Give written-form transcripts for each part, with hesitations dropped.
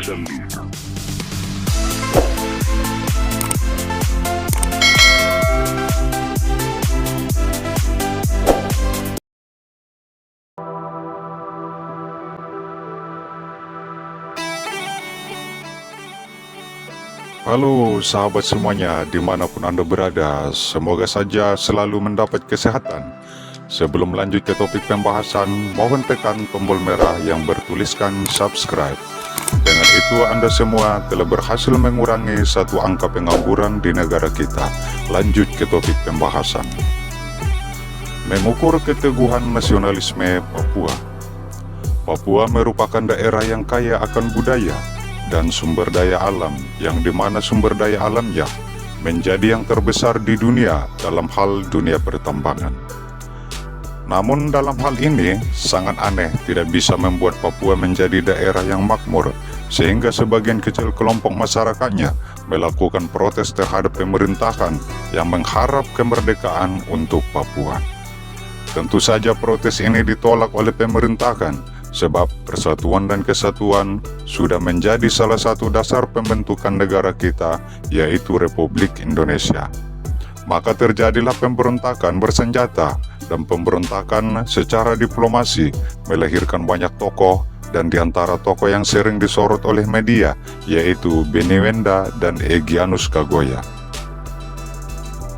Jambi. Halo sahabat semuanya, dimanapun Anda berada, semoga saja selalu mendapat kesehatan. Sebelum lanjut ke topik pembahasan, mohon tekan tombol merah yang bertuliskan subscribe. Dengan itu Anda semua telah berhasil mengurangi satu angka pengangguran di negara kita. Lanjut ke topik pembahasan. Mengukur keteguhan nasionalisme Papua. Papua merupakan daerah yang kaya akan budaya dan sumber daya alam, yang dimana sumber daya alamnya menjadi yang terbesar di dunia dalam hal dunia pertambangan. Namun dalam hal ini sangat aneh tidak bisa membuat Papua menjadi daerah yang makmur, sehingga sebagian kecil kelompok masyarakatnya melakukan protes terhadap pemerintahan yang mengharap kemerdekaan untuk Papua. Tentu saja protes ini ditolak oleh pemerintahan, sebab persatuan dan kesatuan sudah menjadi salah satu dasar pembentukan negara kita, yaitu Republik Indonesia. Maka terjadilah pemberontakan bersenjata, dan pemberontakan secara diplomasi melahirkan banyak tokoh, dan diantara tokoh yang sering disorot oleh media, yaitu Beni Wenda dan Egyanus Kagoya.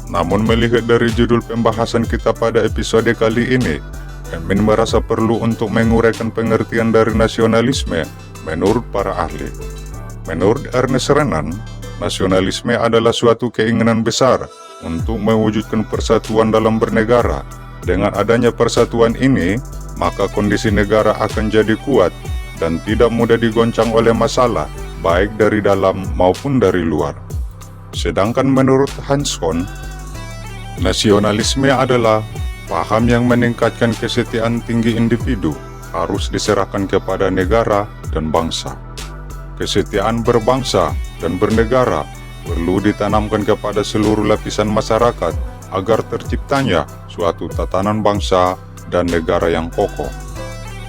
Namun melihat dari judul pembahasan kita pada episode kali ini, Emin merasa perlu untuk menguraikan pengertian dari nasionalisme menurut para ahli. Menurut Ernest Renan, nasionalisme adalah suatu keinginan besar untuk mewujudkan persatuan dalam bernegara. Dengan adanya persatuan ini, maka kondisi negara akan jadi kuat dan tidak mudah digoncang oleh masalah, baik dari dalam maupun dari luar. Sedangkan menurut Hans Kohn, nasionalisme adalah paham yang meningkatkan kesetiaan tinggi individu harus diserahkan kepada negara dan bangsa. Kesetiaan berbangsa dan bernegara perlu ditanamkan kepada seluruh lapisan masyarakat agar terciptanya suatu tatanan bangsa dan negara yang kokoh.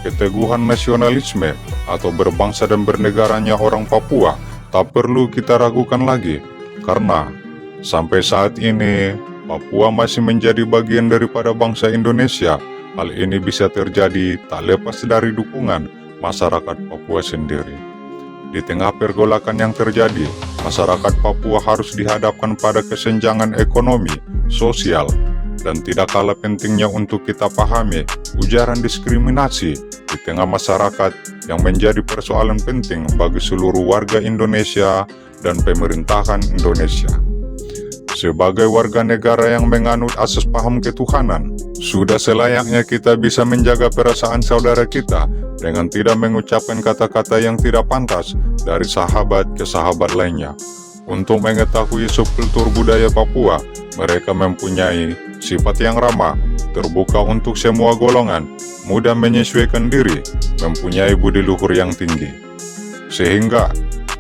Keteguhan nasionalisme atau berbangsa dan bernegaranya orang Papua tak perlu kita ragukan lagi, karena sampai saat ini Papua masih menjadi bagian daripada bangsa Indonesia. Hal ini bisa terjadi tak lepas dari dukungan masyarakat Papua sendiri. Di tengah pergolakan yang terjadi, masyarakat Papua harus dihadapkan pada kesenjangan ekonomi, sosial, dan tidak kalah pentingnya untuk kita pahami ujaran diskriminasi di tengah masyarakat yang menjadi persoalan penting bagi seluruh warga Indonesia dan pemerintahan Indonesia. Sebagai warga negara yang menganut asas paham ketuhanan, sudah selayaknya kita bisa menjaga perasaan saudara kita dengan tidak mengucapkan kata-kata yang tidak pantas dari sahabat ke sahabat lainnya. Untuk mengetahui subkultur budaya Papua, mereka mempunyai sifat yang ramah, terbuka untuk semua golongan, mudah menyesuaikan diri, mempunyai budi luhur yang tinggi. Sehingga,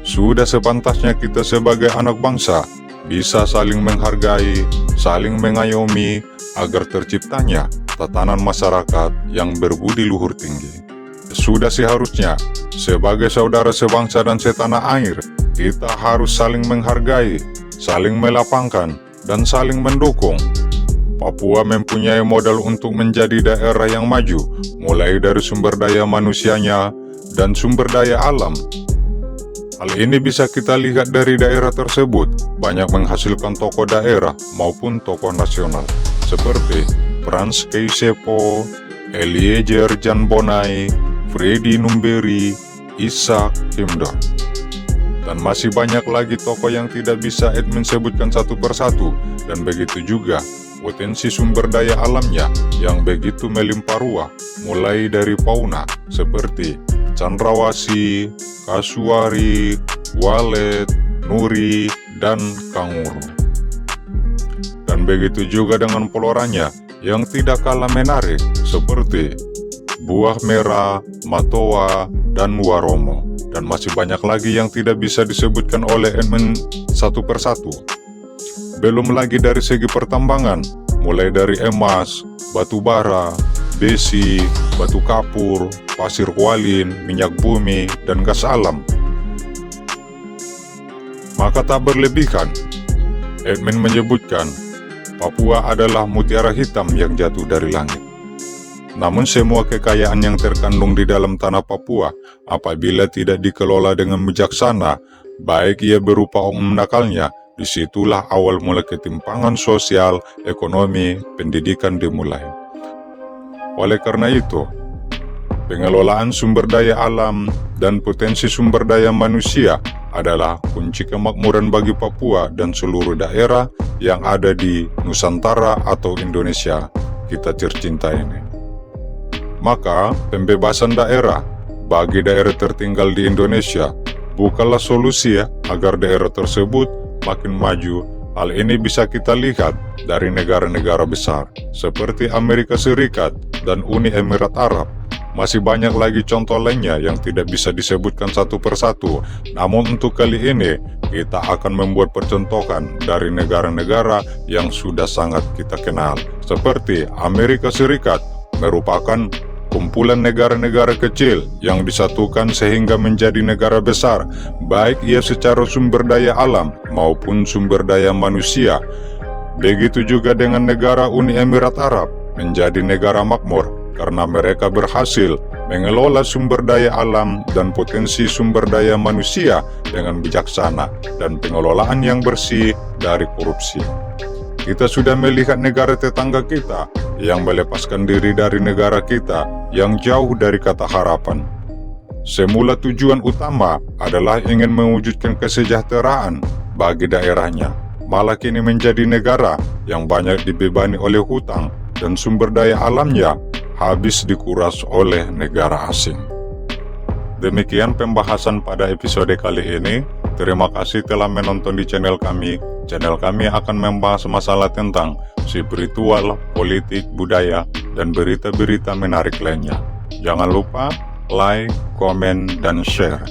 sudah sepantasnya kita sebagai anak bangsa bisa saling menghargai, saling mengayomi, agar terciptanya tatanan masyarakat yang berbudi luhur tinggi. Sudah seharusnya, sebagai saudara sebangsa dan setanah air, kita harus saling menghargai, saling melapangkan, dan saling mendukung. Papua mempunyai modal untuk menjadi daerah yang maju, mulai dari sumber daya manusianya dan sumber daya alam. Hal ini bisa kita lihat dari daerah tersebut banyak menghasilkan tokoh daerah maupun tokoh nasional seperti Frans Keisepo, Eliezer Janbonai, Freddy Numberi, Ishak Himdon. Dan masih banyak lagi tokoh yang tidak bisa Edmund sebutkan satu persatu, dan begitu juga potensi sumber daya alamnya yang begitu melimpah ruah, mulai dari fauna seperti Chandrawasih, Kasuari, Walet, Nuri, dan Kanguru. Dan begitu juga dengan floranya yang tidak kalah menarik seperti Buah Merah, Matoa, dan Waromo. Dan masih banyak lagi yang tidak bisa disebutkan oleh Edmund satu persatu. Belum lagi dari segi pertambangan, mulai dari emas, batu bara, besi, batu kapur, pasir kualin, minyak bumi, dan gas alam. Maka tak berlebihan. Edmin menyebutkan, Papua adalah mutiara hitam yang jatuh dari langit. Namun semua kekayaan yang terkandung di dalam tanah Papua, apabila tidak dikelola dengan bijaksana, baik ia berupa oknum nakalnya, disitulah awal mula ketimpangan sosial, ekonomi, pendidikan dimulai. Oleh karena itu, pengelolaan sumber daya alam dan potensi sumber daya manusia adalah kunci kemakmuran bagi Papua dan seluruh daerah yang ada di Nusantara atau Indonesia kita tercinta ini. Maka, pembebasan daerah bagi daerah tertinggal di Indonesia bukanlah solusi agar daerah tersebut makin maju. Hal ini bisa kita lihat dari negara-negara besar seperti Amerika Serikat dan Uni Emirat Arab. Masih banyak lagi contoh lainnya yang tidak bisa disebutkan satu persatu. Namun untuk kali ini, kita akan membuat percontohan dari negara-negara yang sudah sangat kita kenal. Seperti Amerika Serikat merupakan kumpulan negara-negara kecil yang disatukan sehingga menjadi negara besar, baik ia secara sumber daya alam maupun sumber daya manusia. Begitu juga dengan negara Uni Emirat Arab menjadi negara makmur, karena mereka berhasil mengelola sumber daya alam dan potensi sumber daya manusia dengan bijaksana dan pengelolaan yang bersih dari korupsi. Kita sudah melihat negara tetangga kita yang melepaskan diri dari negara kita yang jauh dari kata harapan. Semula tujuan utama adalah ingin mewujudkan kesejahteraan bagi daerahnya, malah kini menjadi negara yang banyak dibebani oleh hutang dan sumber daya alamnya habis dikuras oleh negara asing. Demikian pembahasan pada episode kali ini. Terima kasih telah menonton di channel kami. Channel kami akan membahas masalah tentang spiritual, politik, budaya, dan berita-berita menarik lainnya. Jangan lupa like, komen, dan share.